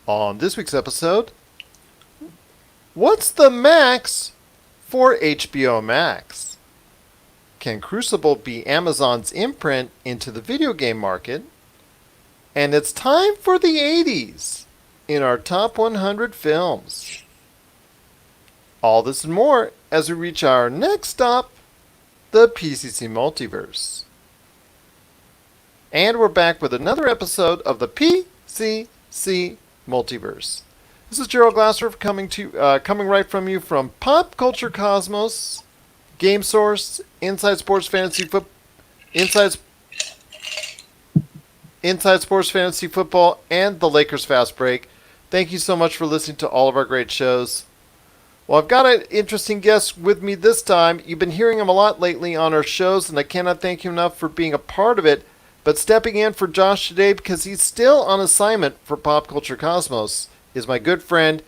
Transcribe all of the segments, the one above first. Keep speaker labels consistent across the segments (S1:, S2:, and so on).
S1: On this week's episode, what's the max for HBO Max? Can Crucible be Amazon's imprint into the video game market? And it's time for the 80s in our top 100 films. All this and more as we reach our next stop, the PCC Multiverse. And we're back with another episode of the PCC Multiverse. This is Gerald Glasser coming right from you from Pop Culture Cosmos, Game Source, Inside Sports Fantasy Football, and the Lakers Fast Break. Thank you so much for listening to all of our great shows. Well, I've got an interesting guest with me this time. You've been hearing him a lot lately on our shows, and I cannot thank him enough for being a part of it. But stepping in for Josh today because he's still on assignment for Pop Culture Cosmos is my good friend.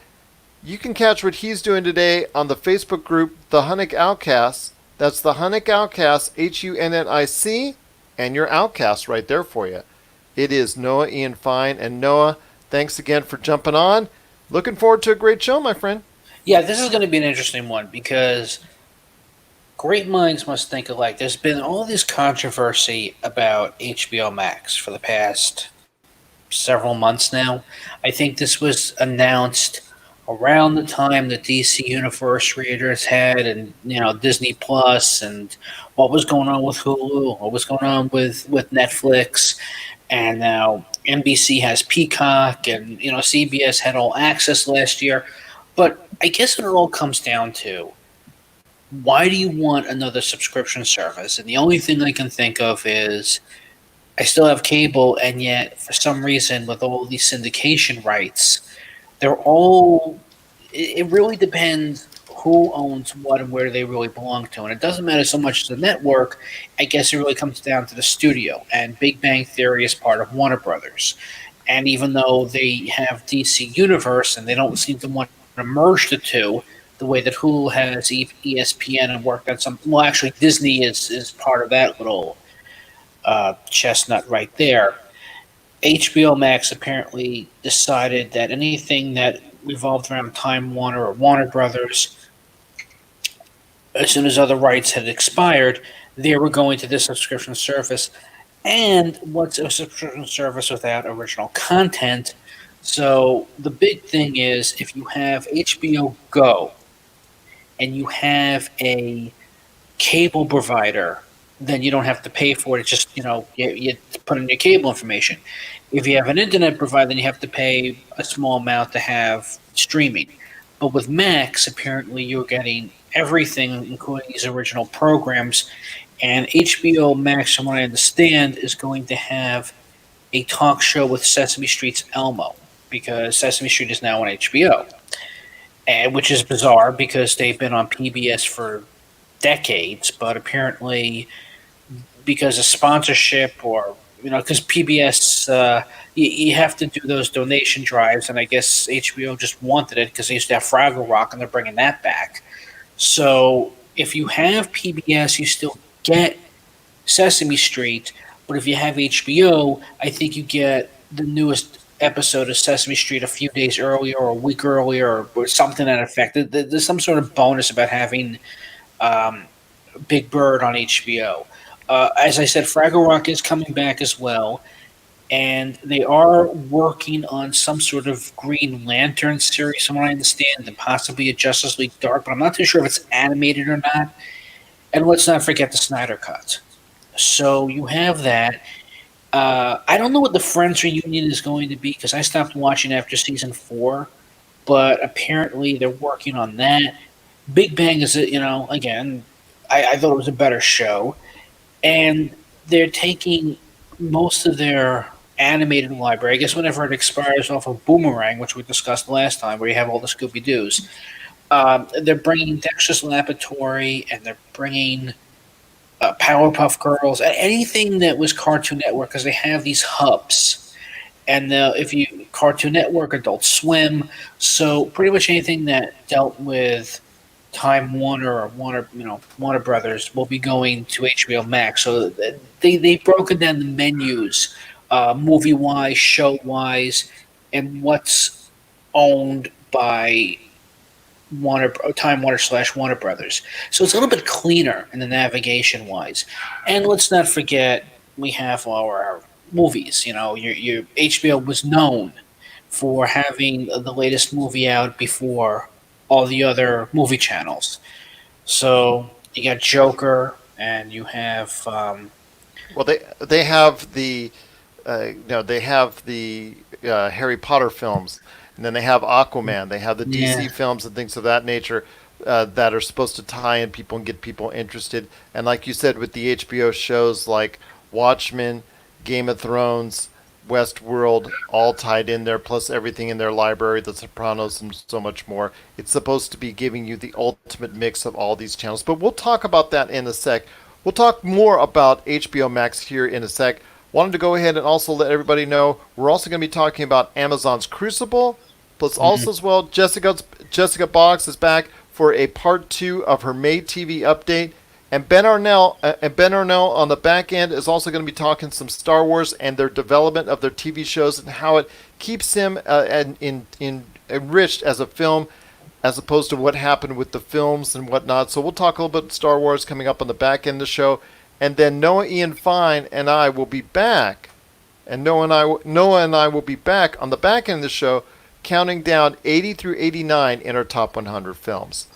S1: You can catch what he's doing today on the Facebook group, The Hunnic Outcasts. That's The Hunnic Outcasts, Hunnic, and your Outcast right there for you. It is Noah Ian Fein. And Noah, thanks again for jumping on. Looking forward to a great show, my friend.
S2: Yeah, this is going to be an interesting one because great minds must think alike. There's been all this controversy about HBO Max for the past several months now. I think this was announced around the time the DC Universe readers had, and Disney Plus, and what was going on with Hulu, what was going on with Netflix, and now NBC has Peacock, and CBS had All Access last year. But I guess it all comes down to, why do you want another subscription service? And the only thing I can think of is I still have cable, and yet for some reason with all these syndication rights, it really depends who owns what and where they really belong to. And it doesn't matter so much the network. I guess it really comes down to the studio. And Big Bang Theory is part of Warner Brothers. And even though they have DC Universe and they don't seem to want to merge the two, the way that Hulu has ESPN and worked on some. Well, actually, Disney is part of that little chestnut right there. HBO Max apparently decided that anything that revolved around Time Warner or Warner Brothers, as soon as other rights had expired, they were going to this subscription service. And what's a subscription service without original content? So the big thing is, if you have HBO Go and you have a cable provider, then you don't have to pay for it. It's just, you put in your cable information. If you have an internet provider, then you have to pay a small amount to have streaming. But with Max, apparently you're getting everything, including these original programs. And HBO Max, from what I understand, is going to have a talk show with Sesame Street's Elmo, because Sesame Street is now on HBO. And which is bizarre because they've been on PBS for decades, but apparently because of sponsorship or because PBS, you have to do those donation drives, and I guess HBO just wanted it because they used to have Fraggle Rock and they're bringing that back. So if you have PBS, you still get Sesame Street, but if you have HBO, I think you get the newest episode of Sesame Street a few days earlier or a week earlier or something to that effect. There's some sort of bonus about having Big Bird on HBO. As I said, Fraggle Rock is coming back as well, and they are working on some sort of Green Lantern series, from what I understand, and possibly a Justice League Dark, but I'm not too sure if it's animated or not. And let's not forget the Snyder Cut. So you have that. I don't know what the Friends reunion is going to be because I stopped watching after season 4, but apparently they're working on that. Big Bang is, again, I thought it was a better show. And they're taking most of their animated library, I guess whenever it expires, off of Boomerang, which we discussed last time, where you have all the Scooby-Doos. They're bringing Dexter's Laboratory, and they're bringing Powerpuff Girls, anything that was Cartoon Network, because they have these hubs. And if you Cartoon Network, Adult Swim, so pretty much anything that dealt with Time Warner or Warner Brothers will be going to HBO Max. So they've broken down the menus, movie wise, show wise, and what's owned by Time Warner slash Warner Brothers. So it's a little bit cleaner in the navigation wise. And let's not forget we have our movies. Your HBO was known for having the latest movie out before all the other movie channels. So you got Joker, and you have
S1: Well, they have the they have the Harry Potter films, and then they have Aquaman. They have the
S2: yeah,
S1: DC films and things of that nature that are supposed to tie in people and get people interested. And like you said, with the HBO shows like Watchmen, Game of Thrones, Westworld, all tied in there, plus everything in their library, The Sopranos, and so much more. It's supposed to be giving you the ultimate mix of all these channels. But we'll talk about that in a sec. We'll talk more about HBO Max here in a sec. Wanted to go ahead and also let everybody know we're also going to be talking about Amazon's Crucible, plus also as well Jessica Boggs is back for a part 2 of her May TV update, and Ben Arnell on the back end is also going to be talking some Star Wars and their development of their TV shows and how it keeps him enriched as a film as opposed to what happened with the films and whatnot. So we'll talk a little bit Star Wars coming up on the back end of the show. And then Ian Fein and I will be back. And Noah and I will be back on the back end of the show, counting down 80 through 89 in our top 100 films.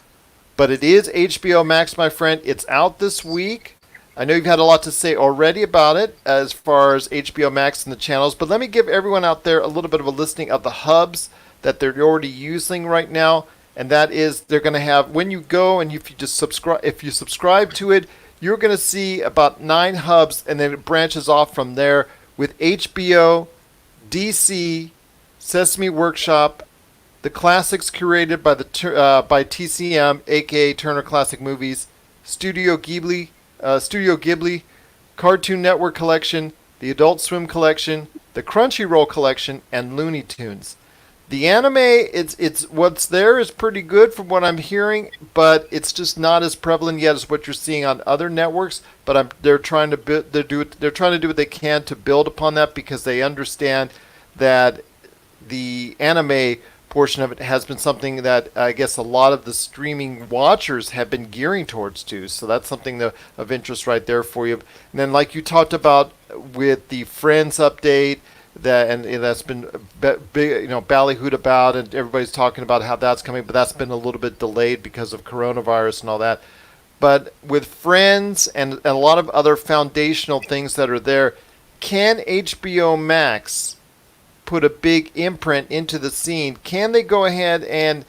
S1: But it is HBO Max, my friend. It's out this week. I know you've had a lot to say already about it as far as HBO Max and the channels, but let me give everyone out there a little bit of a listing of the hubs that they're already using right now. And that is, they're going to have, when you go and if you subscribe to it, you're going to see about 9 hubs, and then it branches off from there with HBO, DC, Sesame Workshop, the classics curated by TCM, aka Turner Classic Movies, Studio Ghibli, Cartoon Network Collection, the Adult Swim Collection, the Crunchyroll Collection, and Looney Tunes. The anime, it's what's there is pretty good from what I'm hearing, but it's just not as prevalent yet as what you're seeing on other networks. But they're trying to they're trying to do what they can to build upon that because they understand that the anime portion of it has been something that I guess a lot of the streaming watchers have been gearing towards too. So that's something of interest right there for you. And then, like you talked about with the Friends update, that's been big, ballyhooed about, and everybody's talking about how that's coming, but that's been a little bit delayed because of coronavirus and all that. But with Friends and a lot of other foundational things that are there, can HBO Max put a big imprint into the scene? Can they go ahead and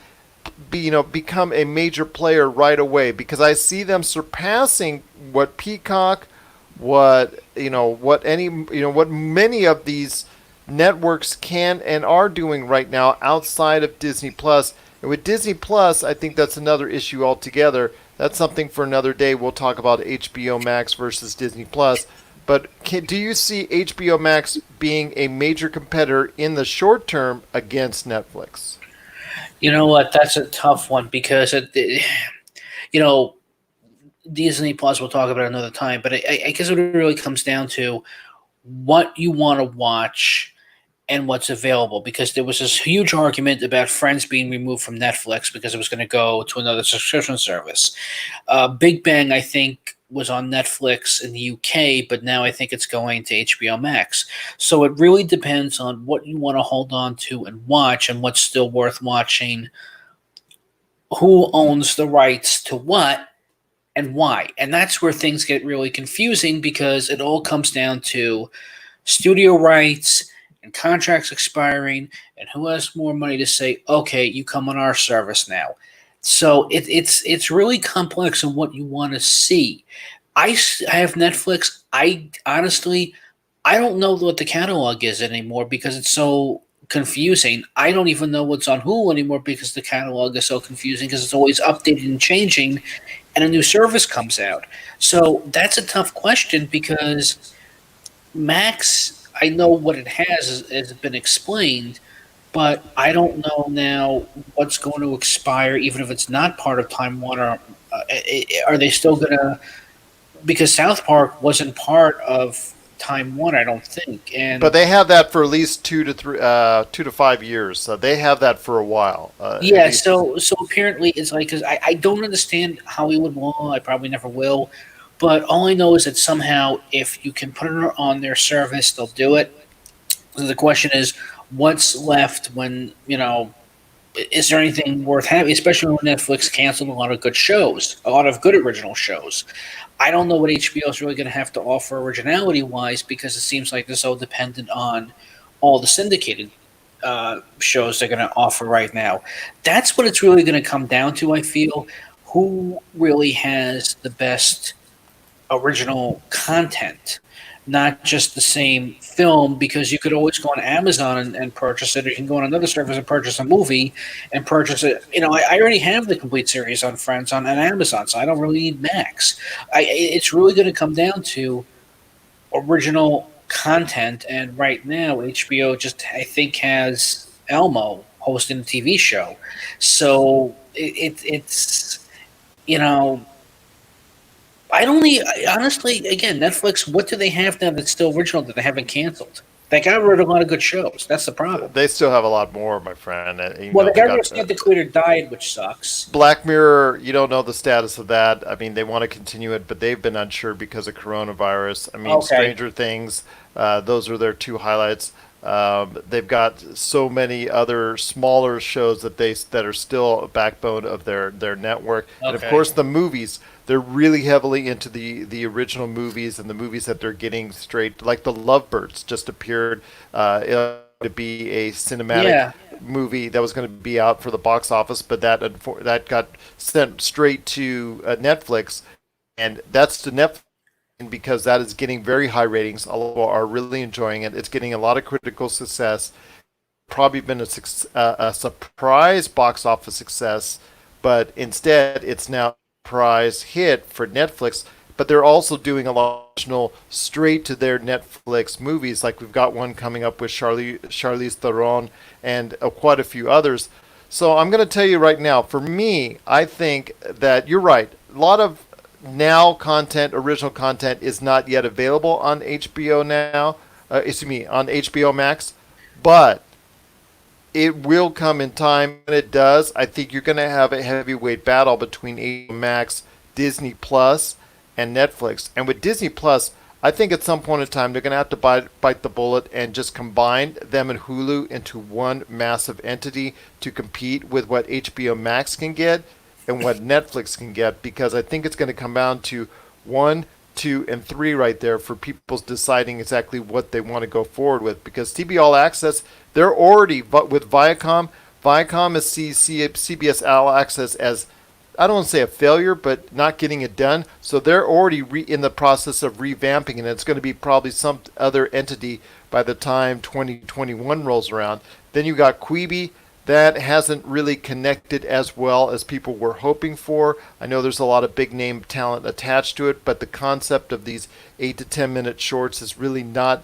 S1: become a major player right away? Because I see them surpassing what Peacock, what many of these networks can and are doing right now outside of Disney Plus. And with Disney Plus, I think that's another issue altogether. That's something for another day. We'll talk about HBO Max versus Disney Plus. But do you see HBO Max being a major competitor in the short term against Netflix?
S2: You know what? That's a tough one because you know Disney Plus. We'll talk about it another time. But I guess it really comes down to what you want to watch and what's available, because there was this huge argument about Friends being removed from Netflix because it was going to go to another subscription service. Big Bang, I think, was on Netflix in the UK, but now I think it's going to HBO Max. So it really depends on what you want to hold on to and watch and what's still worth watching, who owns the rights to what, and why. And that's where things get really confusing because it all comes down to studio rights and contracts expiring and who has more money to say, okay, you come on our service now. So it's really complex in what you want to see. I have Netflix. I honestly, I don't know what the catalog is anymore because it's so confusing. I don't even know what's on Hulu anymore because the catalog is so confusing because it's always updated and changing and a new service comes out. So that's a tough question because Max, I know what it has been explained, but I don't know now what's going to expire, even if it's not part of Time Warner. Are they still going to? Because South Park wasn't part of Time Warner, I don't think.
S1: But
S2: And
S1: they have that for at least 2 to 5 years. So they have that for a while, at
S2: yeah,
S1: least.
S2: so apparently it's like, because I don't understand Hollywood law. I probably never will. But all I know is that somehow if you can put it on their service, they'll do it. So the question is, what's left when, is there anything worth having, especially when Netflix canceled a lot of good shows, a lot of good original shows? I don't know what HBO is really going to have to offer originality wise, because it seems like they're so dependent on all the syndicated shows they're going to offer right now. That's what it's really going to come down to, I feel. Who really has the best original content, not just the same film, because you could always go on Amazon and purchase it, or you can go on another service and purchase a movie and purchase it. I already have the complete series on Friends on Amazon, so I don't really need Max. It's really going to come down to original content, and right now HBO just, I think, has Elmo hosting a TV show. So it's, you know, honestly, again, Netflix, what do they have now that's still original that they haven't canceled? They got rid of a lot of good shows. That's the problem.
S1: They still have a lot more, my friend.
S2: Well, they
S1: They
S2: got rid of
S1: got
S2: Santa Clear Died, which sucks.
S1: Black Mirror. You don't know the status of that. I mean, they want to continue it, but they've been unsure because of coronavirus. I mean,
S2: Okay.
S1: Stranger Things. Those are their two highlights. They've got so many other smaller shows that are still a backbone of their network, and of
S2: Okay.
S1: course the movies. They're really heavily into the original movies and the movies that they're getting straight. Like the Lovebirds just appeared to be a cinematic
S2: Yeah.
S1: movie that was going to be out for the box office, but that got sent straight to Netflix, and that's to Netflix because that is getting very high ratings. A lot of people are really enjoying it. It's getting a lot of critical success. Probably been a surprise box office success, but instead it's now a surprise hit for Netflix. But they're also doing a lot of original straight to their Netflix movies. Like we've got one coming up with Charlize Theron and quite a few others. So I'm going to tell you right now, for me, I think that you're right. A lot of now content, original content, is not yet available on HBO now. Excuse me, on HBO Max, but it will come in time. When it does, I think you're going to have a heavyweight battle between HBO Max, Disney Plus, and Netflix. And with Disney Plus, I think at some point in time they're going to have to bite the bullet and just combine them and Hulu into one massive entity to compete with what HBO Max can get and what Netflix can get, because I think it's going to come down to 1, 2, and 3 right there for people deciding exactly what they want to go forward with. Because TV All Access, they're already, but with Viacom, Viacom is CBS All Access as, I don't want to say a failure, but not getting it done. So they're already in the process of revamping, and it's going to be probably some other entity by the time 2021 rolls around. Then you got Quibi. That hasn't really connected as well as people were hoping for. I know there's a lot of big name talent attached to it, but the concept of these 8 to 10 minute shorts is really not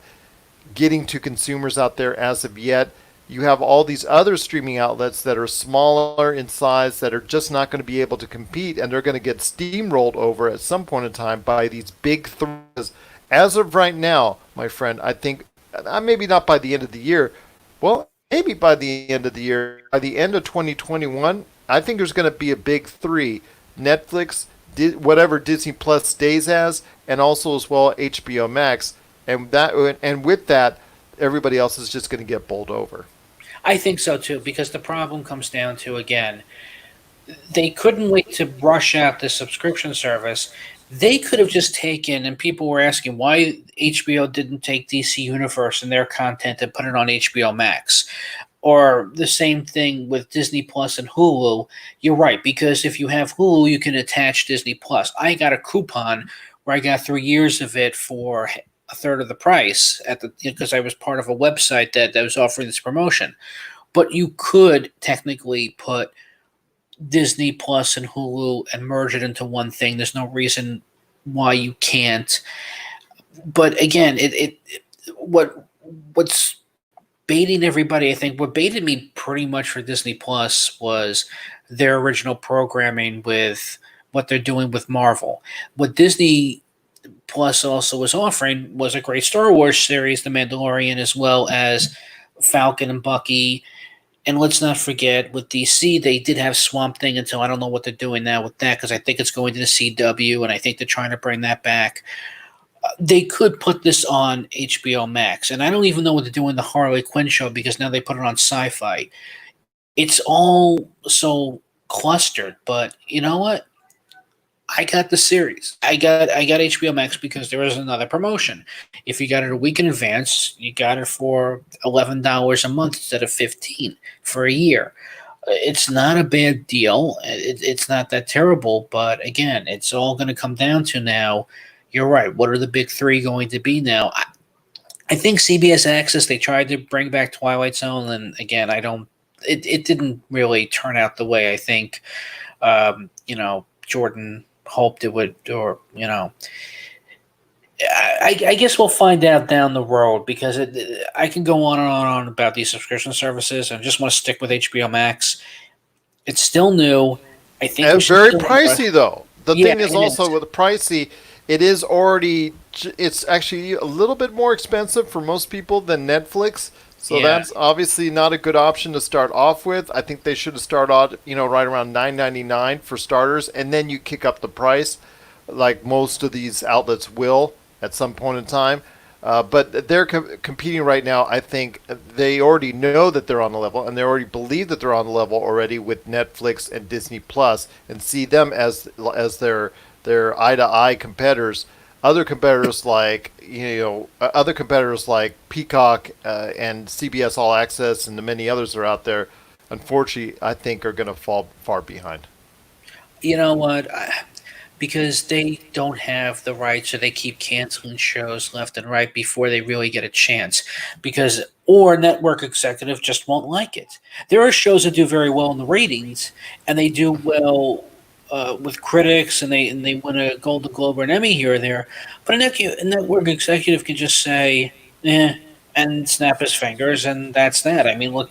S1: getting to consumers out there as of yet. You have all these other streaming outlets that are smaller in size that are just not going to be able to compete, and they're going to get steamrolled over at some point in time by these big three. As of right now, my friend, I think maybe not by the end of the year. Well, maybe by the end of the year, by the end of 2021, I think there's going to be a big three: Netflix, whatever Disney Plus stays as, and also as well HBO Max. And with that, everybody else is just going to get bowled over.
S2: I think so too, because the problem comes down to, again, they couldn't wait to rush out the subscription service. They could have just taken, and people were asking why HBO didn't take DC Universe and their content and put it on HBO Max. Or the same thing with Disney Plus and Hulu. You're right, because if you have Hulu, you can attach Disney Plus. I got a coupon where I got 3 years of it for a third of the price because I was part of a website that was offering this promotion. But you could technically put Disney Plus and Hulu and merge it into one thing. There's no reason why you can't. But again, what's baiting everybody, I think what baited me pretty much for Disney Plus was their original programming with what they're doing with Marvel. What Disney Plus also was offering was a great Star Wars series, The Mandalorian, as well as Falcon and Bucky. And let's not forget, with DC, they did have Swamp Thing until I don't know what they're doing now with that because I think it's going to the CW and I think they're trying to bring that back. They could put this on HBO Max, and I don't even know what they're doing the Harley Quinn show because now they put it on Sci-Fi. It's all so clustered, but you know what? I got the series. I got HBO Max because there was another promotion. If you got it a week in advance, you got it for $11 a month instead of 15 for a year. It's not a bad deal. It's not that terrible, but again, it's all going to come down to now. You're right. What are the big three going to be now? I think CBS Access, they tried to bring back Twilight Zone, and again, I don't. It didn't really turn out the way I think. Jordan hoped it would, or I guess we'll find out down the road because I can go on and on about these subscription services. I just want to stick with HBO Max. It's still new. I think
S1: it's very pricey, though. The thing is also with the pricey, it's actually a little bit more expensive for most people than Netflix. So that's obviously not a good option to start off with. I think they should have started out, right around $9.99 for starters, and then you kick up the price, like most of these outlets will at some point in time. But they're competing right now. I think they already know that they're on the level, and they already believe that they're on the level already with Netflix and Disney Plus, and see them as their eye-to-eye competitors. Other competitors like Peacock and CBS All Access and the many others that are out there, unfortunately, I think are going to fall far behind.
S2: You know what? Because they don't have the rights, so they keep canceling shows left and right before they really get a chance. Or network executive just won't like it. There are shows that do very well in the ratings, and they do well with critics, and they win a Golden Globe or an Emmy here or there. But a network executive can just say, and snap his fingers, and that's that. I mean, look,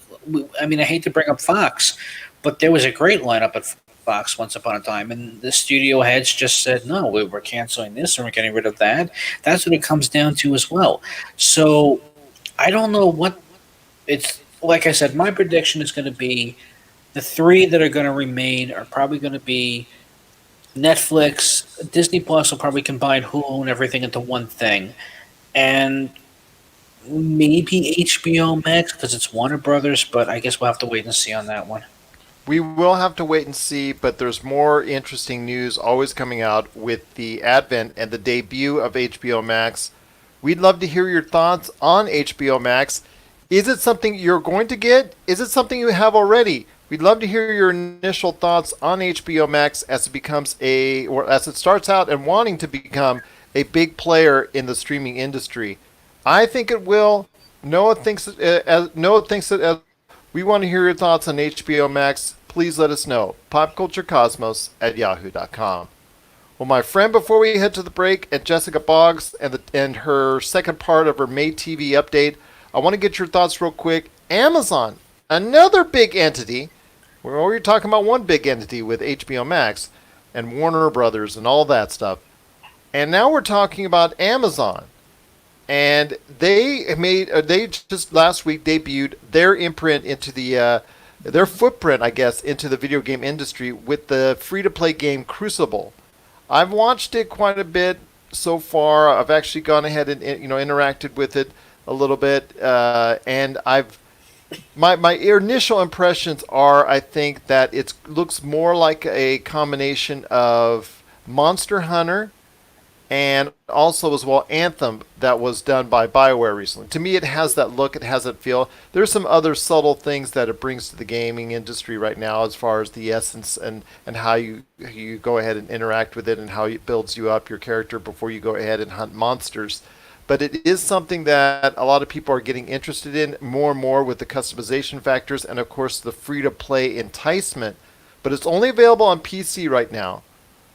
S2: I hate to bring up Fox, but there was a great lineup at Fox once upon a time, and the studio heads just said, no, we're canceling this and we're getting rid of that. That's what it comes down to as well. So I don't know what it's like. I said, my prediction is going to be the three that are going to remain are probably going to be Netflix, Disney Plus will probably combine Hulu and everything into one thing, and maybe HBO Max because it's Warner Brothers. But I guess we'll have to wait and see on that one.
S1: We will have to wait and see, but there's more interesting news always coming out with the advent and the debut of HBO Max. We'd love to hear your thoughts on HBO Max. Is it something you're going to get? Is it something you have already? We'd love to hear your initial thoughts on HBO Max as it starts out and wanting to become a big player in the streaming industry. I think it will. Noah thinks that. We want to hear your thoughts on HBO Max. Please let us know. popculturecosmos@yahoo.com. Well, my friend, before we head to the break, and Jessica Boggs and her second part of her May TV update, I want to get your thoughts real quick. Amazon, another big entity. We're already talking about one big entity with HBO Max and Warner Brothers and all that stuff. And now we're talking about Amazon. And they just last week debuted their imprint into their footprint, I guess, into the video game industry with the free-to-play game Crucible. I've watched it quite a bit so far. I've actually gone ahead and interacted with it a little bit, and my initial impressions are I think that it looks more like a combination of Monster Hunter and also as well Anthem that was done by BioWare recently. To me, it has that look, it has that feel. There's some other subtle things that it brings to the gaming industry right now as far as the essence and how you go ahead and interact with it and how it builds you up your character before you go ahead and hunt monsters. But it is something that a lot of people are getting interested in more and more with the customization factors and, of course, the free-to-play enticement. But it's only available on PC right now,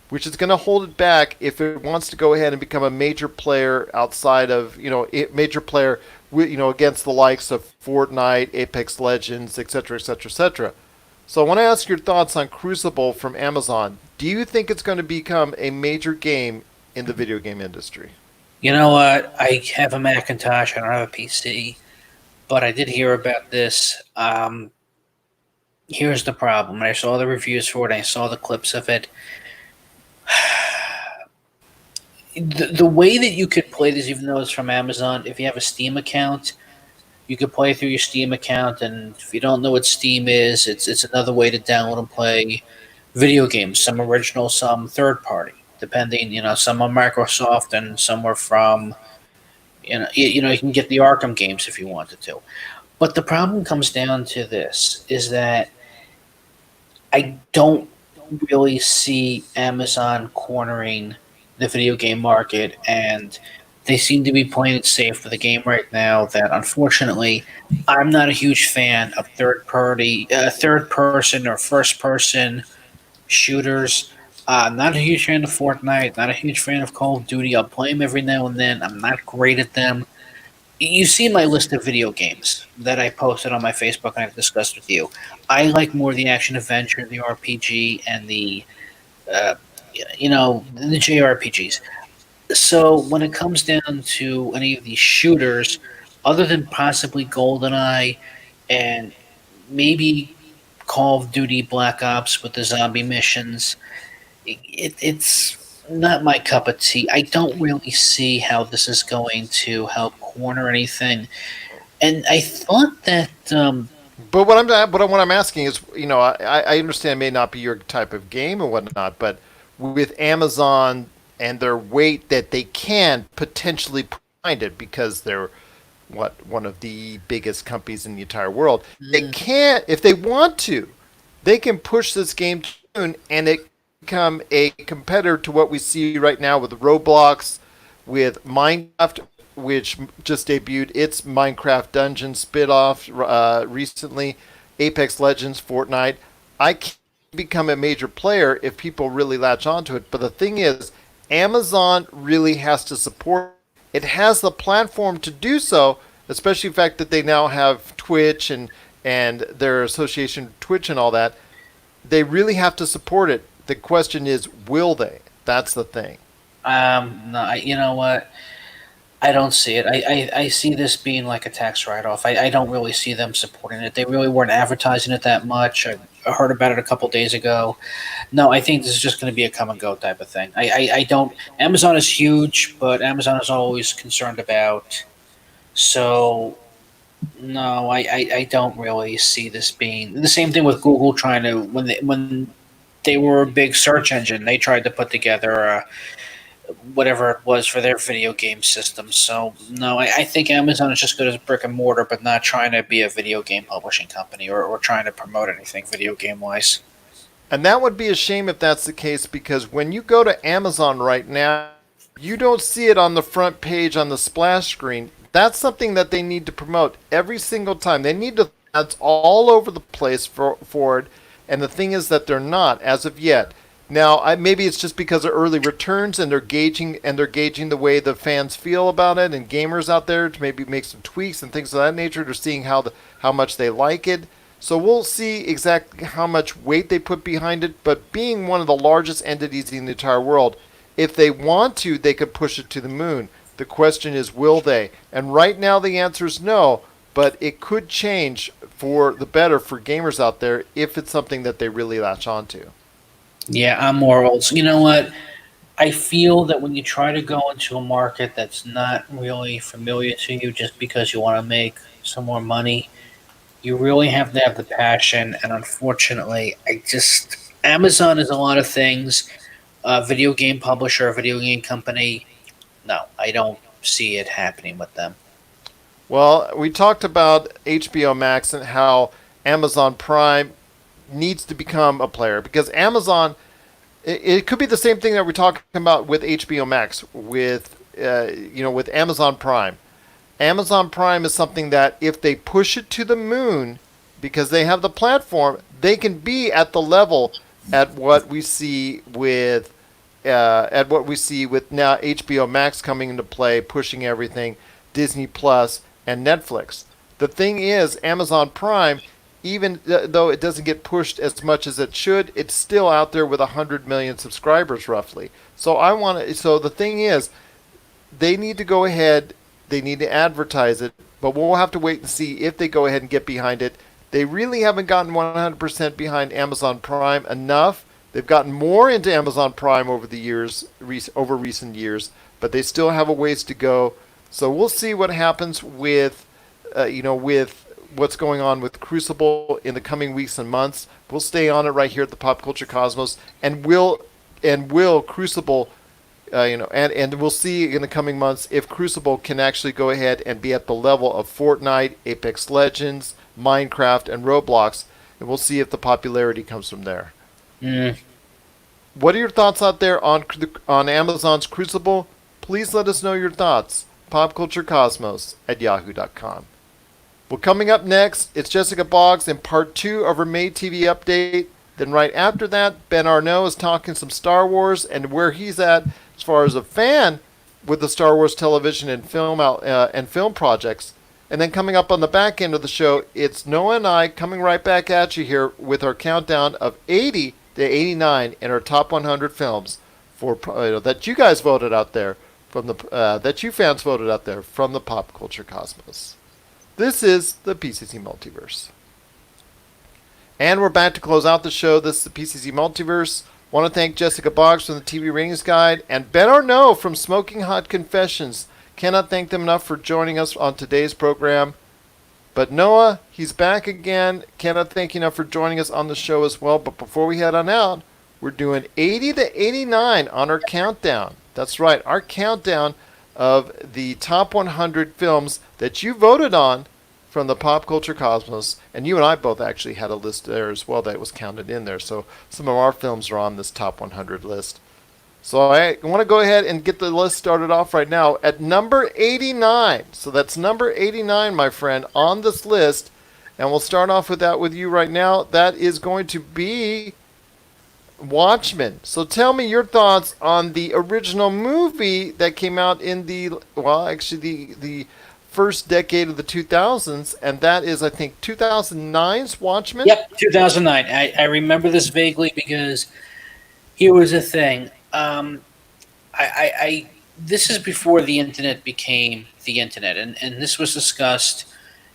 S1: which is going to hold it back if it wants to go ahead and become a major player outside of, major player, against the likes of Fortnite, Apex Legends, etc., etc., etc. So I want to ask your thoughts on Crucible from Amazon. Do you think it's going to become a major game in the video game industry.
S2: You know what? I have a Macintosh. I don't have a PC, but I did hear about this. Here's the problem. I saw the reviews for it. I saw the clips of it. The way that you could play this, even though it's from Amazon, if you have a Steam account, you could play through your Steam account. And if you don't know what Steam is, it's another way to download and play video games. Some original, some third party, depending. Some are Microsoft and some are from. You can get the Arkham games if you wanted to. But the problem comes down to this: is that I don't really see Amazon cornering the video game market, and they seem to be playing it safe with the game right now. That unfortunately, I'm not a huge fan of third person or first person shooters. Not a huge fan of Fortnite. Not a huge fan of Call of Duty. I'll play them every now and then. I'm not great at them. You see my list of video games that I posted on my Facebook and I've discussed with you. I like more the action adventure, the RPG, and uh, the JRPGs. So when it comes down to any of these shooters, other than possibly GoldenEye and maybe Call of Duty Black Ops with the zombie missions, it's not my cup of tea. I don't really see how this is going to help corner anything. And I thought that
S1: But what I'm asking is, I understand it may not be your type of game and whatnot, but with Amazon and their weight that they can potentially put behind it because they're one of the biggest companies in the entire world, they can't if they want to, they can push this game soon and it become a competitor to what we see right now with Roblox, with Minecraft, which just debuted its Minecraft Dungeon spin-off recently, Apex Legends, Fortnite. I can become a major player if people really latch onto it. But the thing is, Amazon really has to support it. It has the platform to do so, especially the fact that they now have Twitch and their association with Twitch and all that. They really have to support it. The question is, will they? That's the thing.
S2: no, you know what? I don't see it. I see this being like a tax write off. I don't really see them supporting it. They really weren't advertising it that much. I heard about it a couple days ago. No, I think this is just going to be a come and go type of thing. I don't. Amazon is huge, but Amazon is always concerned about. So, no, I don't really see this being the same thing with Google trying to when they were a big search engine. They tried to put together whatever it was for their video game system. So no, I think Amazon is just good as a brick and mortar, but not trying to be a video game publishing company or trying to promote anything video game wise.
S1: And that would be a shame if that's the case because when you go to Amazon right now, you don't see it on the front page on the splash screen. That's something that they need to promote every single time. They need to ads all over the place for it. And the thing is that they're not as of yet. Now, maybe it's just because of early returns and they're gauging the way the fans feel about it and gamers out there to maybe make some tweaks and things of that nature. They're seeing how much they like it. So we'll see exactly how much weight they put behind it. But being one of the largest entities in the entire world, if they want to, they could push it to the moon. The question is, will they? And right now the answer is no. But it could change for the better for gamers out there if it's something that they really latch onto.
S2: Yeah, I'm more old. So you know what? I feel that when you try to go into a market that's not really familiar to you just because you want to make some more money, you really have to have the passion. And unfortunately, Amazon is a lot of things. A video game publisher, a video game company. No, I don't see it happening with them.
S1: Well, we talked about HBO Max and how Amazon Prime needs to become a player because Amazon, it could be the same thing that we're talking about with HBO Max with Amazon Prime. Amazon Prime is something that if they push it to the moon because they have the platform, they can be at the level at what we see with now HBO Max coming into play, pushing everything, Disney Plus and Netflix. The thing is, Amazon Prime even though it doesn't get pushed as much as it should, it's still out there with 100 million subscribers roughly. So I want to. So the thing is, they need to go ahead. They need to advertise it, but we'll have to wait and see if they go ahead and get behind it. They really haven't gotten 100% behind Amazon Prime enough. They've gotten more into Amazon Prime over the years, over recent years, but they still have a ways to go. So we'll see what happens with, with what's going on with Crucible in the coming weeks and months. We'll stay on it right here at the Pop Culture Cosmos, and will Crucible, and we'll see in the coming months if Crucible can actually go ahead and be at the level of Fortnite, Apex Legends, Minecraft, and Roblox, and we'll see if the popularity comes from there. What are your thoughts out there on Amazon's Crucible? Please let us know your thoughts. PopCultureCosmos@yahoo.com. Well, coming up next, it's Jessica Boggs in part 2 of her May TV update. Then right after that, Ben Arnault is talking some Star Wars and where he's at as far as a fan with the Star Wars television and film projects. And then coming up on the back end of the show, it's Noah and I coming right back at you here with our countdown of 80 to 89 in our top 100 films that you guys voted out there from that you fans voted out there from the Pop Culture Cosmos. This is the PCC Multiverse. And we're back to close out the show. This is the PCC Multiverse. Want to thank Jessica Boggs from the TV Ratings Guide and Ben Arnault from Smoking Hot Confessions. Cannot thank them enough for joining us on today's program. But Noah, he's back again. Cannot thank you enough for joining us on the show as well. But before we head on out, we're doing 80 to 89 on our countdown. That's right, our countdown of the top 100 films that you voted on from the Pop Culture Cosmos. And you and I both actually had a list there as well that was counted in there. So some of our films are on this top 100 list. So I want to go ahead and get the list started off right now at number 89. So that's number 89, my friend, on this list. And we'll start off with that with you right now. That is going to be Watchmen. So tell me your thoughts on the original movie that came out in the first decade of the 2000s. And that is, I think, 2009's Watchmen?
S2: Yep, 2009. I remember this vaguely because here was the thing. This is before the internet became the internet, and this was discussed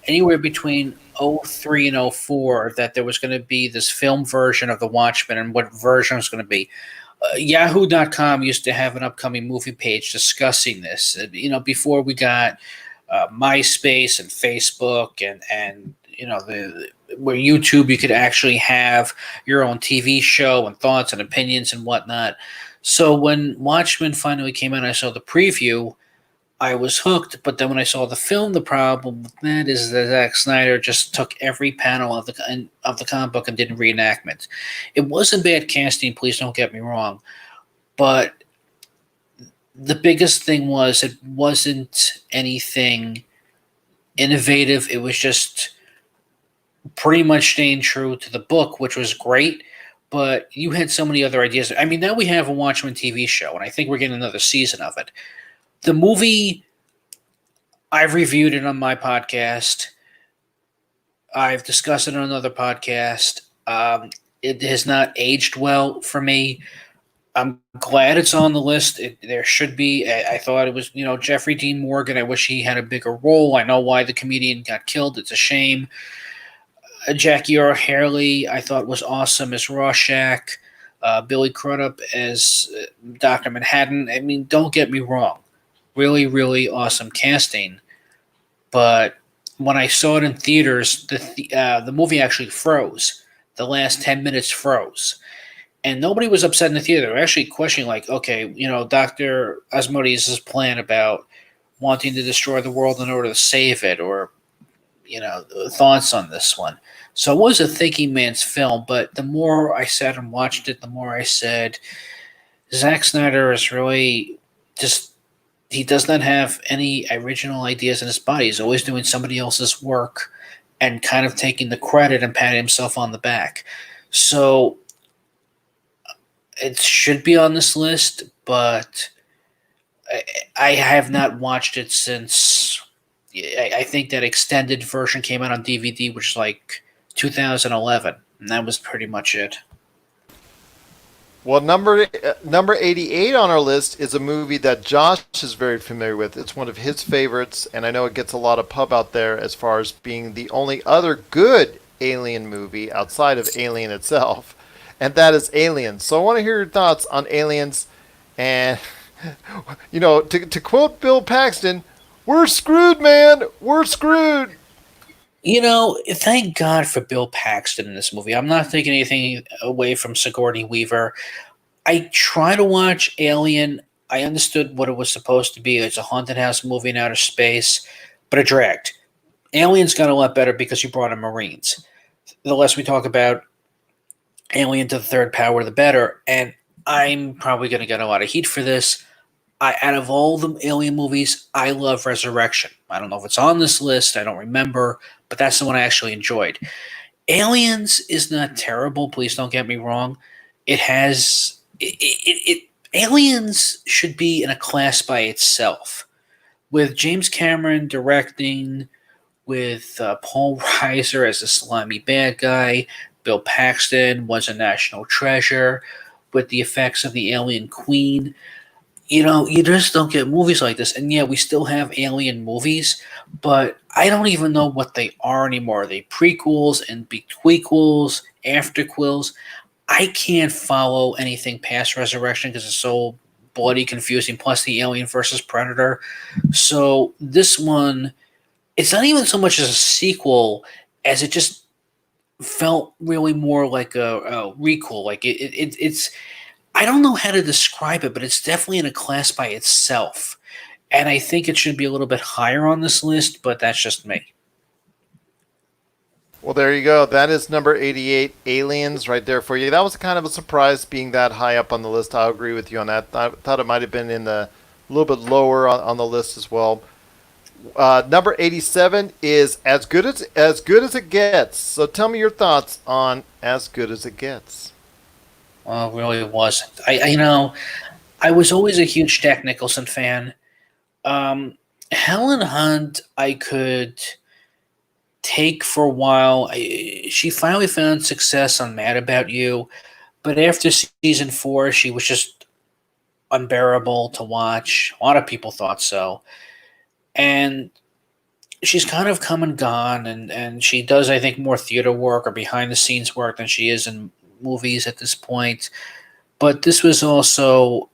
S2: anywhere between 03 and 04 that there was going to be this film version of The Watchmen and what version was going to be. Yahoo.com used to have an upcoming movie page discussing this, before we got MySpace and Facebook and where YouTube, you could actually have your own TV show and thoughts and opinions and whatnot. So when Watchmen finally came out, I saw the preview. I was hooked, but then when I saw the film, the problem with that is that Zack Snyder just took every panel of the comic book and did a reenactment. It wasn't bad casting, please don't get me wrong, but the biggest thing was it wasn't anything innovative. It was just pretty much staying true to the book, which was great. But you had so many other ideas. I mean, now we have a Watchmen TV show, and I think we're getting another season of it. The movie, I've reviewed it on my podcast. I've discussed it on another podcast. It has not aged well for me. I'm glad it's on the list. There should be. I thought it was, Jeffrey Dean Morgan. I wish he had a bigger role. I know why the comedian got killed. It's a shame. Jackie Earle Haley, I thought was awesome as Rorschach. Billy Crudup as Dr. Manhattan. I mean, don't get me wrong. Really, really awesome casting. But when I saw it in theaters, the movie actually froze. The last 10 minutes froze. And nobody was upset in the theater. They were actually questioning, okay, Dr. Asmodeus' plan about wanting to destroy the world in order to save it, or, thoughts on this one. So it was a thinking man's film, but the more I sat and watched it, the more I said, Zack Snyder is really he does not have any original ideas in his body. He's always doing somebody else's work and kind of taking the credit and patting himself on the back. So it should be on this list, but I have not watched it since I think that extended version came out on DVD, which is like 2011, and that was pretty much it.
S1: Well, number 88 on our list is a movie that Josh is very familiar with. It's one of his favorites, and I know it gets a lot of pub out there as far as being the only other good Alien movie outside of Alien itself, and that is Aliens. So I want to hear your thoughts on Aliens, and to quote Bill Paxton, "We're screwed, man. We're screwed."
S2: Thank God for Bill Paxton in this movie. I'm not taking anything away from Sigourney Weaver. I try to watch Alien. I understood what it was supposed to be. It's a haunted house movie in outer space, but it dragged. Aliens got a lot better because you brought in Marines. The less we talk about Alien to the Third Power, the better. And I'm probably going to get a lot of heat for this. Out of all the Alien movies, I love Resurrection. I don't know if it's on this list. I don't remember, but that's the one I actually enjoyed. Aliens is not terrible. Please don't get me wrong. It has Aliens should be in a class by itself. With James Cameron directing, with Paul Reiser as a slimy bad guy, Bill Paxton was a national treasure, with the effects of the Alien Queen. You just don't get movies like this. And yeah, we still have Alien movies, but I don't even know what they are anymore. Are they prequels and bequequels, afterquels? I can't follow anything past Resurrection because it's so bloody confusing, plus the Alien versus Predator. So this one, it's not even so much as a sequel as it just felt really more like a requel. Like it's I don't know how to describe it, but it's definitely in a class by itself. And I think it should be a little bit higher on this list, but that's just me.
S1: Well, there you go. That is number 88, Aliens, right there for you. That was kind of a surprise being that high up on the list. I'll agree with you on that. I thought it might have been in the a little bit lower on the list as well. Number 87 is as good as it gets. So tell me your thoughts on As Good as It Gets.
S2: Well, it really wasn't. I was always a huge Jack Nicholson fan. Um, Helen Hunt, I could take for a while. She finally found success on Mad About You, but after season 4, she was just unbearable to watch. A lot of people thought so. And she's kind of come and gone, and she does, I think, more theater work or behind the scenes work than she is in movies at this point. But this was also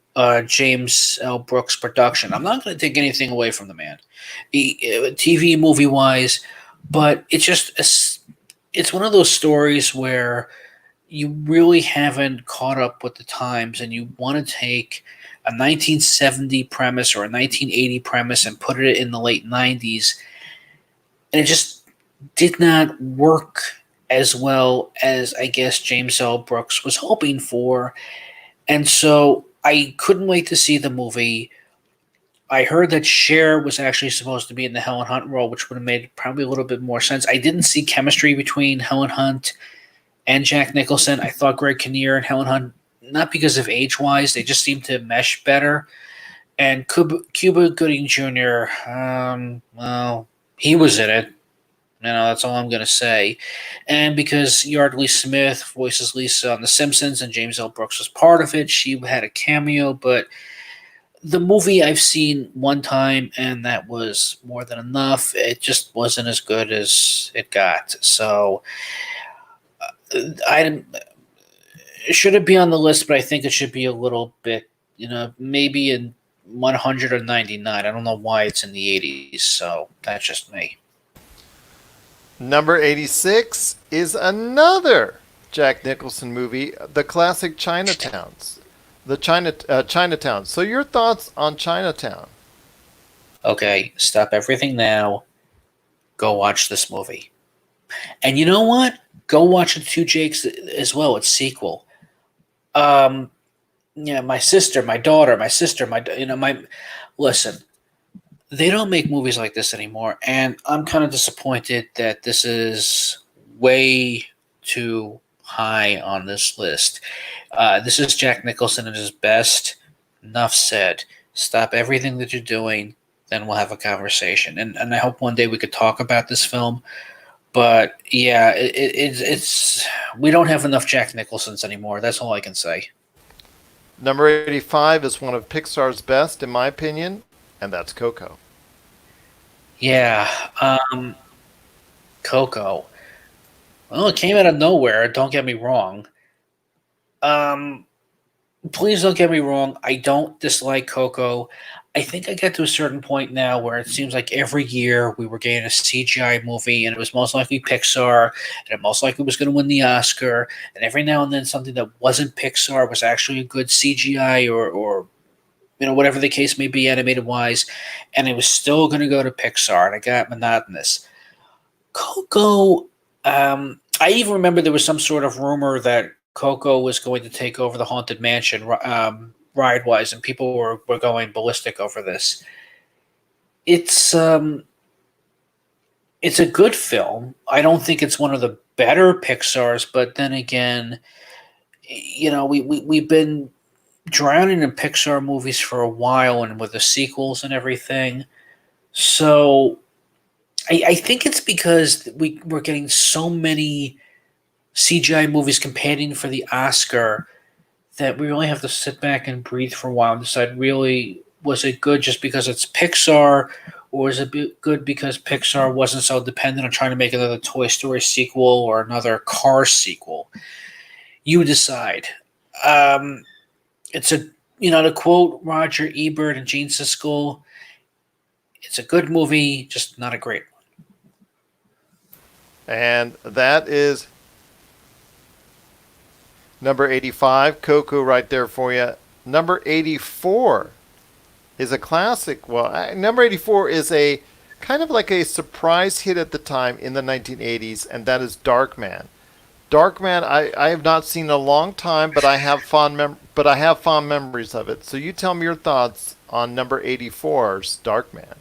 S2: James L. Brooks' production. I'm not going to take anything away from the man, TV movie wise, but it's one of those stories where you really haven't caught up with the times, and you want to take a 1970 premise or a 1980 premise and put it in the late 90s, and it just did not work as well as I guess James L. Brooks was hoping for. And so I couldn't wait to see the movie. I heard that Cher was actually supposed to be in the Helen Hunt role, which would have made probably a little bit more sense. I didn't see chemistry between Helen Hunt and Jack Nicholson. I thought Greg Kinnear and Helen Hunt, not because of age-wise, they just seemed to mesh better. And Cuba Gooding Jr., well, he was in it. That's all I'm going to say. And because Yardley Smith voices Lisa on The Simpsons and James L. Brooks was part of it, she had a cameo. But the movie I've seen one time, and that was more than enough. It just wasn't as good as it got. So I should it be on the list, but I think it should be a little bit, maybe in 199. I don't know why it's in the 80s. So that's just me.
S1: Number 86 is another Jack Nicholson movie, the classic Chinatowns. Chinatown. So your thoughts on Chinatown?
S2: Okay, stop everything now. Go watch this movie. And you know what? Go watch the Two Jakes as well. It's sequel. My sister, my daughter, my sister, my listen. They don't make movies like this anymore, and I'm kind of disappointed that this is way too high on this list. This is Jack Nicholson at his best. Enough said. Stop everything that you're doing, then we'll have a conversation. And I hope one day we could talk about this film. But yeah, it's we don't have enough Jack Nicholsons anymore. That's all I can say.
S1: Number 85 is one of Pixar's best, in my opinion, and that's Coco.
S2: Yeah, um, Coco. Well, it came out of nowhere. Don't get me wrong. Um, Please don't get me wrong. I don't dislike Coco. I think I get to a certain point now where it seems like every year we were getting a CGI movie, and it was most likely Pixar, and it most likely was going to win the Oscar. And every now and then, something that wasn't Pixar was actually a good CGI or whatever the case may be, animated wise, and it was still going to go to Pixar, and it got monotonous. Coco, I even remember there was some sort of rumor that Coco was going to take over the Haunted Mansion ride wise, and people were going ballistic over this. It's um, it's a good film. I don't think it's one of the better Pixar's, but then again, we've been drowning in Pixar movies for a while, and with the sequels and everything. So I think it's because we're getting so many CGI movies competing for the Oscar that we really have to sit back and breathe for a while and decide, really, was it good just because it's Pixar, or is it good because Pixar wasn't so dependent on trying to make another Toy Story sequel or another Cars sequel? You decide. Um, it's a to quote Roger Ebert and Gene Siskel, it's a good movie, just not a great one.
S1: And that is number 85, Coco, right there for you. Number 84 is a classic. Well, number 84 is a kind of like a surprise hit at the time in the 1980s, and that is Darkman. Darkman, I have not seen in a long time, but I have fond memories of it. So you tell me your thoughts on number 84's Darkman.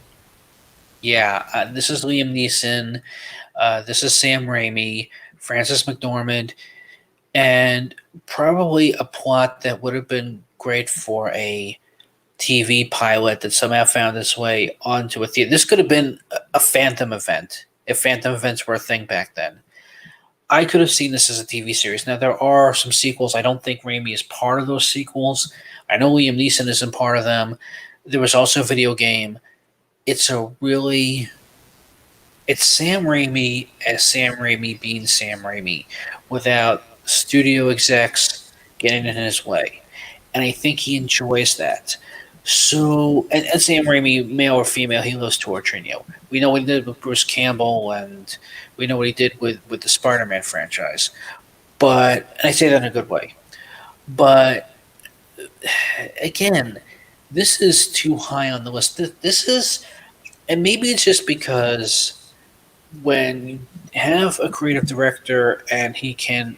S2: Yeah, this is Liam Neeson. This is Sam Raimi, Frances McDormand, and probably a plot that would have been great for a TV pilot that somehow found its way onto a theater. This could have been a Phantom event, if Phantom events were a thing back then. I could have seen this as a TV series. Now, there are some sequels. I don't think Raimi is part of those sequels. I know Liam Neeson isn't part of them. There was also a video game. It's Sam Raimi as Sam Raimi being Sam Raimi without studio execs getting in his way. And I think he enjoys that. So, and Sam Raimi, male or female, he loves torturing you. We know what he did with Bruce Campbell, and we know what he did with the Spider-Man franchise. But, and I say that in a good way. But, again, this is too high on the list. This is, and maybe it's just because when you have a creative director and he can,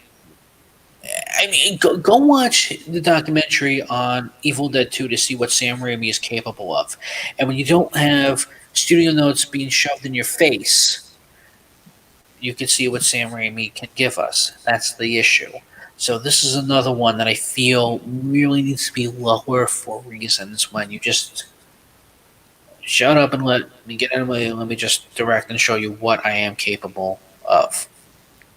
S2: I mean, go watch the documentary on Evil Dead 2 to see what Sam Raimi is capable of. And when you don't have studio notes being shoved in your face, you can see what Sam Raimi can give us. That's the issue. So this is another one that I feel really needs to be lower for reasons when you just shut up and let me get in the way and let me just direct and show you what I am capable of.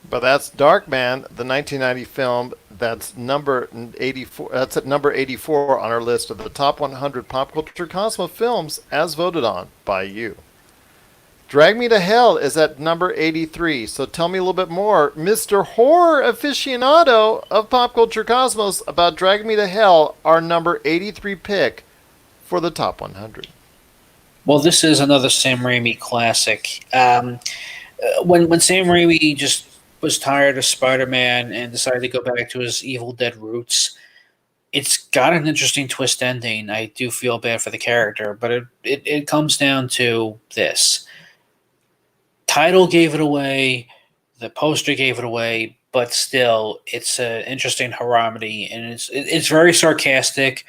S1: But that's Darkman, the 1990 film. That's number 84. That's at number 84 on our list of the top 100 pop culture Cosmo films, as voted on by you. Drag Me to Hell is at number 83. So tell me a little bit more, Mr. Horror Aficionado of Pop Culture Cosmos, about Drag Me to Hell, our number 83 pick for the top 100.
S2: Well, this is another Sam Raimi classic. When Sam Raimi just was tired of Spider-Man and decided to go back to his Evil Dead roots, it's got an interesting twist ending. I do feel bad for the character, but it comes down to this. Title gave it away, the poster gave it away, but still, it's an interesting harmony, and it's very sarcastic,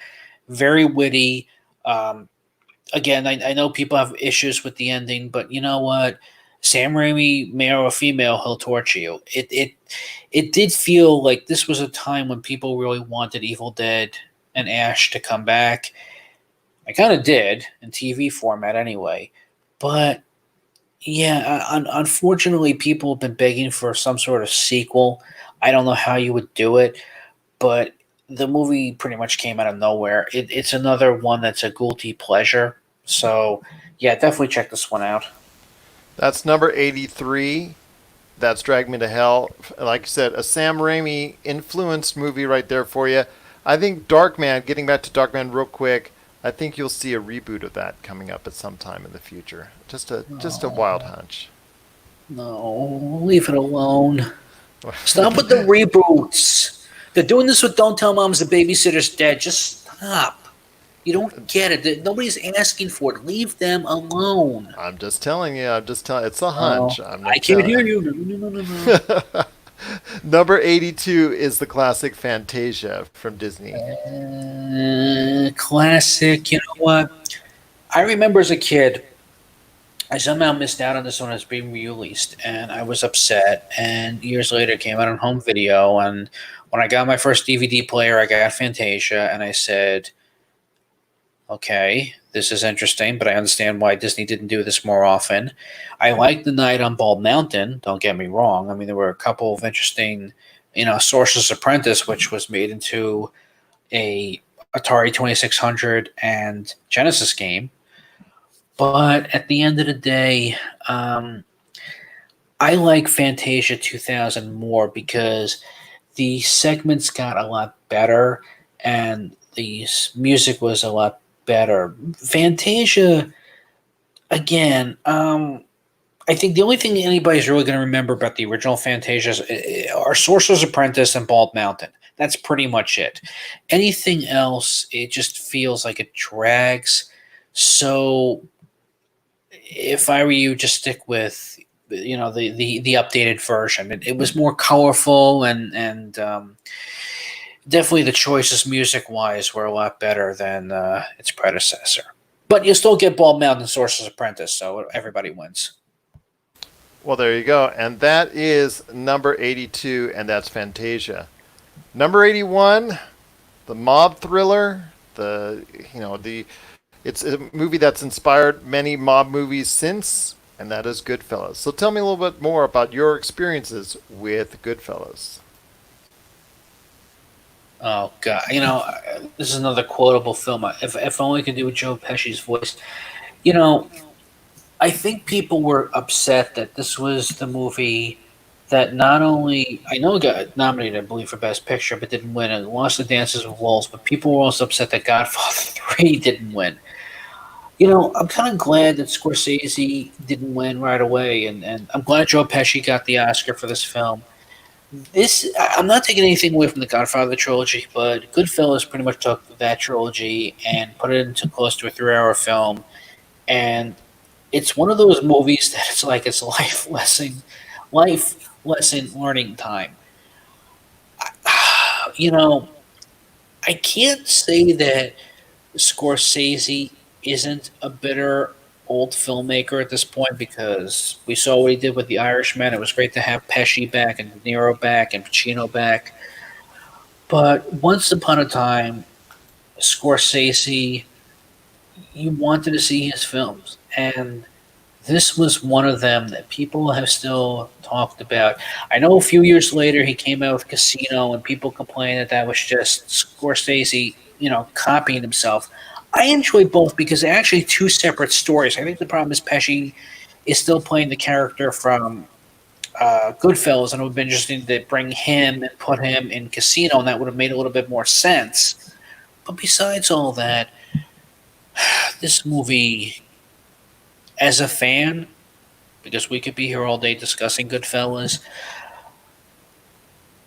S2: very witty. Again, I know people have issues with the ending, but you know what? Sam Raimi, male or female, he'll torture you. It did feel like this was a time when people really wanted Evil Dead and Ash to come back. I kind of did in TV format anyway, but Yeah, unfortunately, people have been begging for some sort of sequel. I don't know how you would do it, but the movie pretty much came out of nowhere. It's another one that's a guilty pleasure. So, yeah, definitely check this one out.
S1: That's number 83. That's Drag Me to Hell. Like you said, a Sam Raimi influenced movie right there for you. I think Darkman, getting back to Darkman real quick, I think you'll see a reboot of that coming up at some time in the future. Just a wild
S2: No,
S1: hunch.
S2: no, leave it alone. Stop with the reboots. They're doing this with Don't Tell Mom's the Babysitter's Dead. Just stop. You don't get it. Nobody's asking for it. Leave them alone.
S1: I'm just telling you. I'm just telling. It's a
S2: Oh,
S1: hunch. I'm
S2: I
S1: not
S2: can't
S1: telling.
S2: hear you. No, no, no, no, no.
S1: Number 82 is the classic Fantasia from Disney.
S2: Classic. You know what? I remember as a kid, I somehow missed out on this when it was being released, and I was upset. And years later, it came out on home video. And when I got my first DVD player, I got Fantasia, and I said, okay, this is interesting, but I understand why Disney didn't do this more often. I liked The Night on Bald Mountain, don't get me wrong. I mean, there were a couple of interesting, Sorcerer's Apprentice, which was made into a Atari 2600 and Genesis game. But at the end of the day, um, I like Fantasia 2000 more because the segments got a lot better and the music was a lot better. Fantasia, again, I think the only thing anybody's really going to remember about the original Fantasias are Sorcerer's Apprentice and Bald Mountain. That's pretty much it. Anything else, it just feels like it drags. So if I were you, just stick with the updated version. It was more colorful and definitely the choices music wise were a lot better than its predecessor. But you still get Bald Mountain Sorcerer's Apprentice, so everybody wins.
S1: Well, there you go. And that is number 82, and that's Fantasia. Number 81, the mob thriller. It's a movie that's inspired many mob movies since, and that is Goodfellas. So tell me a little bit more about your experiences with Goodfellas.
S2: Oh God, this is another quotable film. If only I could do with Joe Pesci's voice. You know, I think people were upset that this was the movie that not only I know it got nominated, I believe, for Best Picture, but didn't win, and lost to Dances with Wolves. But people were also upset that Godfather 3 didn't win. I'm kind of glad that Scorsese didn't win right away, and I'm glad Joe Pesci got the Oscar for this film. I'm not taking anything away from the Godfather trilogy, but Goodfellas pretty much took that trilogy and put it into close to a 3-hour film, and it's one of those movies that it's like it's life lesson learning time. You know, I can't say that Scorsese isn't a bitter old filmmaker at this point because we saw what he did with The Irishman. It was great to have Pesci back and De Niro back and Pacino back. But once upon a time, Scorsese, you wanted to see his films. And this was one of them that people have still talked about. I know a few years later he came out with Casino, and people complained that that was just Scorsese, copying himself. I enjoy both because they're actually two separate stories. I think the problem is Pesci is still playing the character from Goodfellas, and it would have been interesting to bring him and put him in Casino, and that would have made a little bit more sense. But besides all that, this movie, as a fan, because we could be here all day discussing Goodfellas.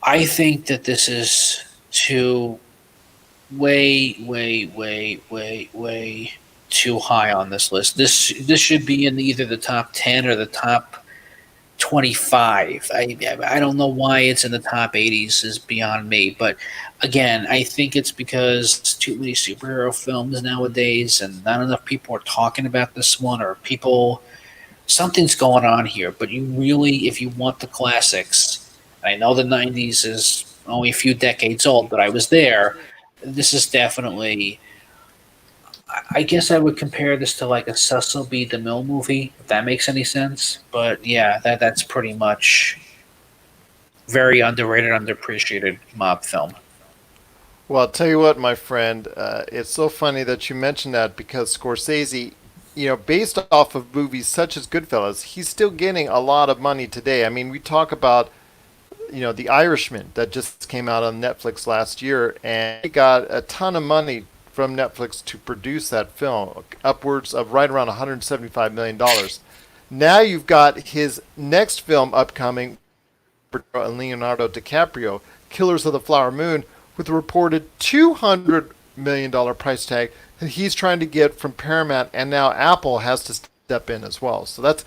S2: I think that this is too way, way, way, way, way too high on this list. This should be in either the top 10 or the top 25. I don't know why it's in the top 80s is beyond me, but again, I think it's because it's too many superhero films nowadays and not enough people are talking about this one, or people, something's going on here. But you really, if you want the classics, I know the 90s is only a few decades old, but I was there. This is definitely, I guess I would compare this to like a Cecil B. DeMille movie, if that makes any sense. But yeah, that's pretty much very underrated, underappreciated mob film.
S1: Well, I'll tell you what, my friend, it's so funny that you mentioned that because Scorsese, based off of movies such as Goodfellas, he's still getting a lot of money today. I mean, we talk about, The Irishman that just came out on Netflix last year, and he got a ton of money from Netflix to produce that film, upwards of right around $175 million. Now you've got his next film upcoming, and Leonardo DiCaprio, Killers of the Flower Moon, with a reported $200 million price tag that he's trying to get from Paramount, and now Apple has to step in as well. So that's,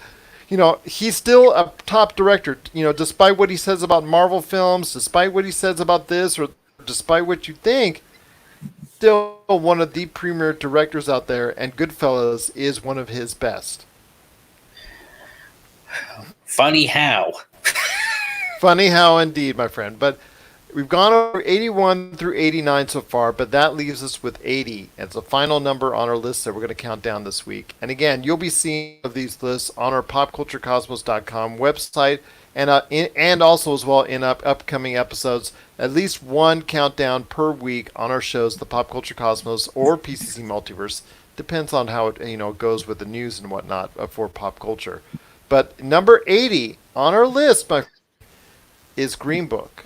S1: he's still a top director. Despite what he says about Marvel films, despite what he says about this, or despite what you think, still one of the premier directors out there, and Goodfellas is one of his best.
S2: Funny how.
S1: Funny how indeed, my friend. But we've gone over 81 through 89 so far, but that leaves us with 80. It's the final number on our list that we're going to count down this week. And again, you'll be seeing of these lists on our popculturecosmos.com website, and also as well in upcoming episodes. At least one countdown per week on our shows, the Pop Culture Cosmos or PCC Multiverse. Depends on how it goes with the news and whatnot for pop culture. But number 80 on our list, my is Green Book.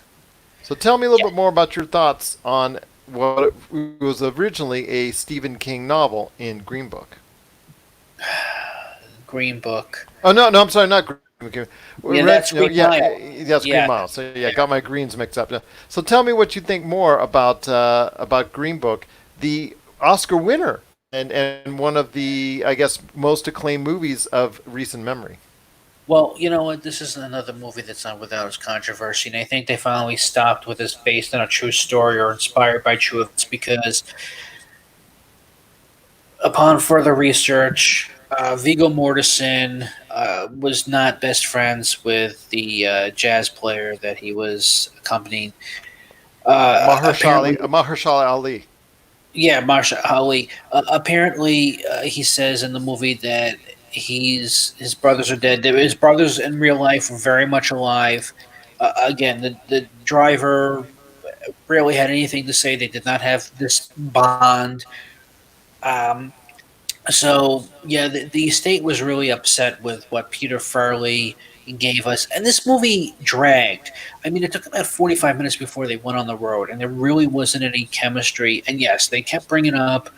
S1: So tell me a little bit more about your thoughts on what was originally a Stephen King novel in Green Book.
S2: Green Book.
S1: Oh no, I'm sorry, not Green Book.
S2: Yeah, that's Green Mile.
S1: Yes, Green Mile. So yeah, got my greens mixed up. So tell me what you think more about Green Book, the Oscar winner, and one of the, I guess, most acclaimed movies of recent memory.
S2: Well, you know what? This is another movie that's not without its controversy, and I think they finally stopped with this based on a true story or inspired by true events because, upon further research, Viggo Mortensen was not best friends with the jazz player that he was accompanying.
S1: Mahershala Ali.
S2: Yeah, Marsha Ali. Apparently, he says in the movie that his brothers are dead. His brothers in real life were very much alive. Again, the driver rarely had anything to say. They did not have this bond. Um, so yeah, the estate was really upset with what Peter Farrelly gave us, and this movie dragged. I mean, it took about 45 minutes before they went on the road, and there really wasn't any chemistry. And yes, they kept bringing up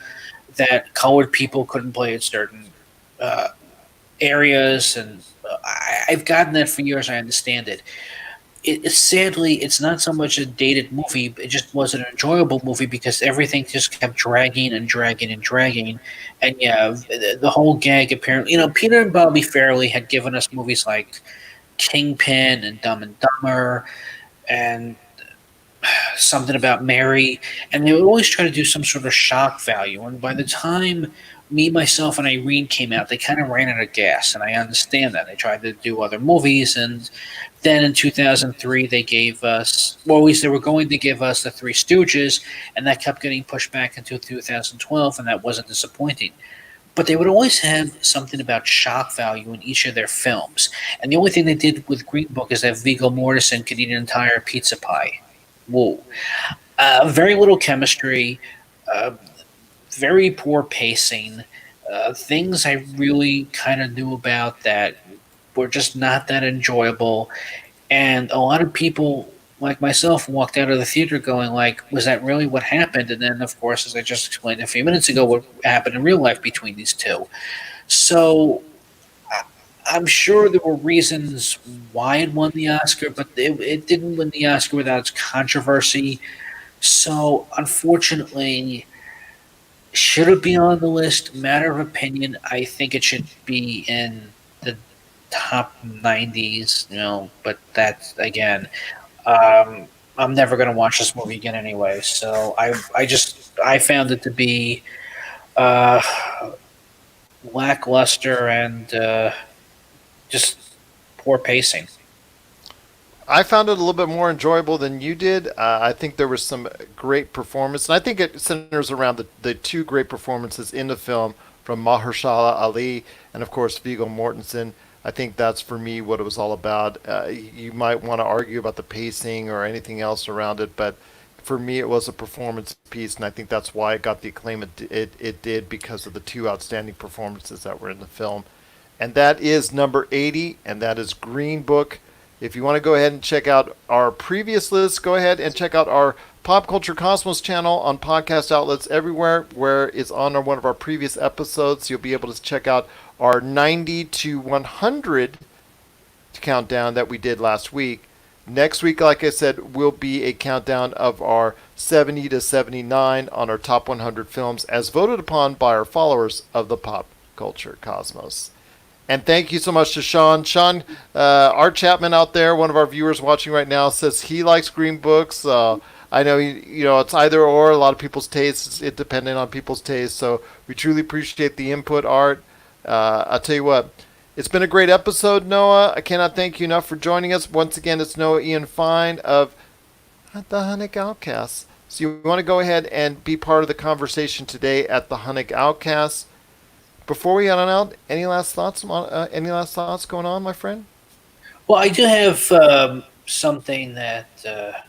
S2: that colored people couldn't play at certain uh, areas, and I've gotten that for years. I understand it. Sadly, it's not so much a dated movie. It just wasn't an enjoyable movie because everything just kept dragging and dragging and dragging. And yeah, the whole gag apparently, Peter and Bobby Farrelly had given us movies like Kingpin and Dumb and Dumber and something about Mary, and they would always try to do some sort of shock value. And by the time Me, Myself, and Irene came out, they kind of ran out of gas, and I understand that. They tried to do other movies, and then in 2003 they gave us, well, at least they were going to give us the Three Stooges, and that kept getting pushed back into 2012, and that wasn't disappointing. But they would always have something about shock value in each of their films. And the only thing they did with Green Book is that Viggo Mortensen could eat an entire pizza pie. Whoa. Very little chemistry, uh, very poor pacing, things I really kind of knew about that were just not that enjoyable. And a lot of people, like myself, walked out of the theater going like, was that really what happened? And then, of course, as I just explained a few minutes ago, what happened in real life between these two. So I'm sure there were reasons why it won the Oscar, but it didn't win the Oscar without its controversy. So, unfortunately, should it be on the list? Matter of opinion. I think it should be in the top 90s, but that's, again, I'm never going to watch this movie again anyway. So, I found it to be uh, lackluster and just poor pacing.
S1: I found it a little bit more enjoyable than you did. I think there was some great performance, and I think it centers around the two great performances in the film from Mahershala Ali and, of course, Viggo Mortensen. I think that's for me what it was all about. You might want to argue about the pacing or anything else around it, but for me it was a performance piece, and I think that's why it got the acclaim it did, because of the two outstanding performances that were in the film. And that is number 80, and that is Green Book. If you want to go ahead and check out our previous list, go ahead and check out our Pop Culture Cosmos channel on podcast outlets everywhere, where it's on one of our previous episodes. You'll be able to check out our 90 to 100 countdown that we did last week. Next week, like I said, will be a countdown of our 70 to 79 on our top 100 films as voted upon by our followers of the Pop Culture Cosmos. And thank you so much to Sean. Sean, Art Chapman out there, one of our viewers watching right now, says he likes Green Books. I know, it's either or. A lot of people's tastes, it depending on people's tastes. So we truly appreciate the input, Art. I'll tell you what, it's been a great episode, Noah. I cannot thank you enough for joining us. Once again, it's Noah Ian Fein of the Hunnick Outcasts. So you want to go ahead and be part of the conversation today at the Hunnick Outcasts. Before we head on out, any last thoughts? Going on, my friend?
S2: Well, I do have something that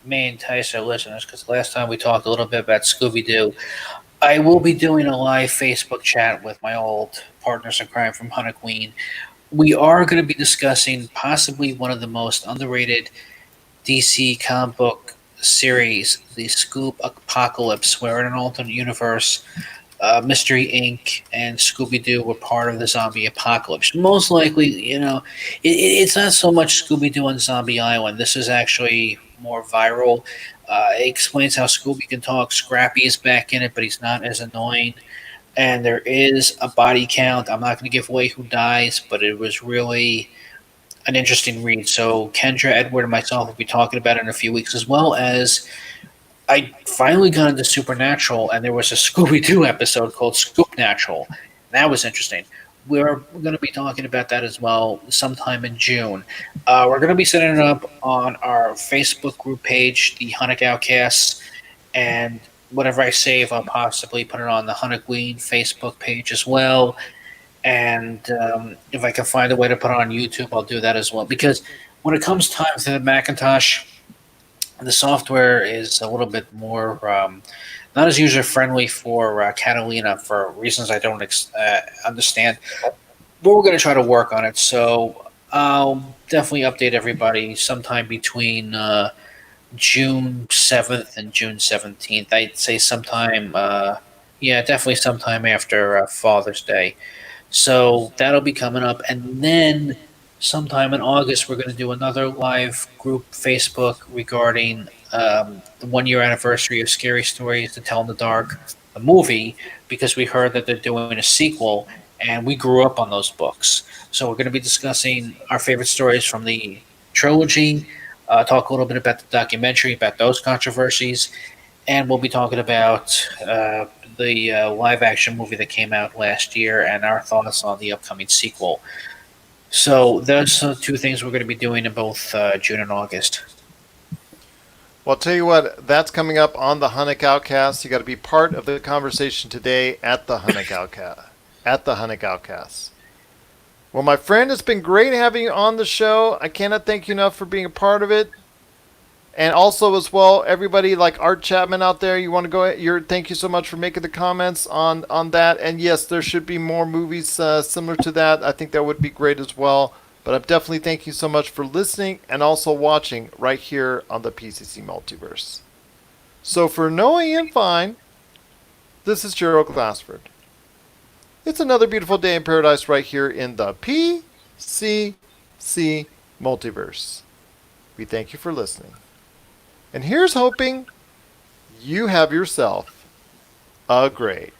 S2: may entice our listeners, because last time we talked a little bit about Scooby-Doo. I will be doing a live Facebook chat with my old partners in crime from Hunnick. We are going to be discussing possibly one of the most underrated DC comic book series, the Scoop Apocalypse, where in an alternate universe, Mystery Inc. and Scooby-Doo were part of the zombie apocalypse. Most likely, it's not so much Scooby-Doo on Zombie Island. This is actually more viral. It explains how Scooby can talk. Scrappy is back in it, but he's not as annoying. And there is a body count. I'm not going to give away who dies, but it was really an interesting read. So Kendra, Edward, and myself will be talking about it in a few weeks, as well as I finally got into Supernatural, and there was a Scooby-Doo episode called Scoop Natural. That was interesting. We're going to be talking about that as well sometime in June. We're going to be setting it up on our Facebook group page, the Hunnick Outcasts, and whatever I save, I'll possibly put it on the Hunnick Facebook page as well. And if I can find a way to put it on YouTube, I'll do that as well. Because when it comes time to the Macintosh, the software is a little bit more not as user-friendly for Catalina for reasons I don't understand. But we're going to try to work on it. So I'll definitely update everybody sometime between June 7th and June 17th. I'd say sometime, definitely sometime after Father's Day. So that'll be coming up. And then sometime in August, we're going to do another live group Facebook regarding the 1 year anniversary of Scary Stories to Tell in the Dark, the movie, because we heard that they're doing a sequel, and we grew up on those books. So we're going to be discussing our favorite stories from the trilogy, talk a little bit about the documentary, about those controversies, and we'll be talking about the live-action movie that came out last year and our thoughts on the upcoming sequel. So those are two things we're going to be doing in both June and August.
S1: Well, I'll tell you what, that's coming up on the Hunnick Outcast. You got to be part of the conversation today at the Hunnick Outcast. Well, my friend, it's been great having you on the show. I cannot thank you enough for being a part of it. And also, as well, everybody like Art Chapman out there, you want to go ahead, thank you so much for making the comments on that. And yes, there should be more movies similar to that. I think that would be great as well. But I'm definitely thank you so much for listening and also watching right here on the PCC Multiverse. So for Noah Ian Fein, this is Gerald Glassford. It's another beautiful day in paradise right here in the PCC Multiverse. We thank you for listening. And here's hoping you have yourself a great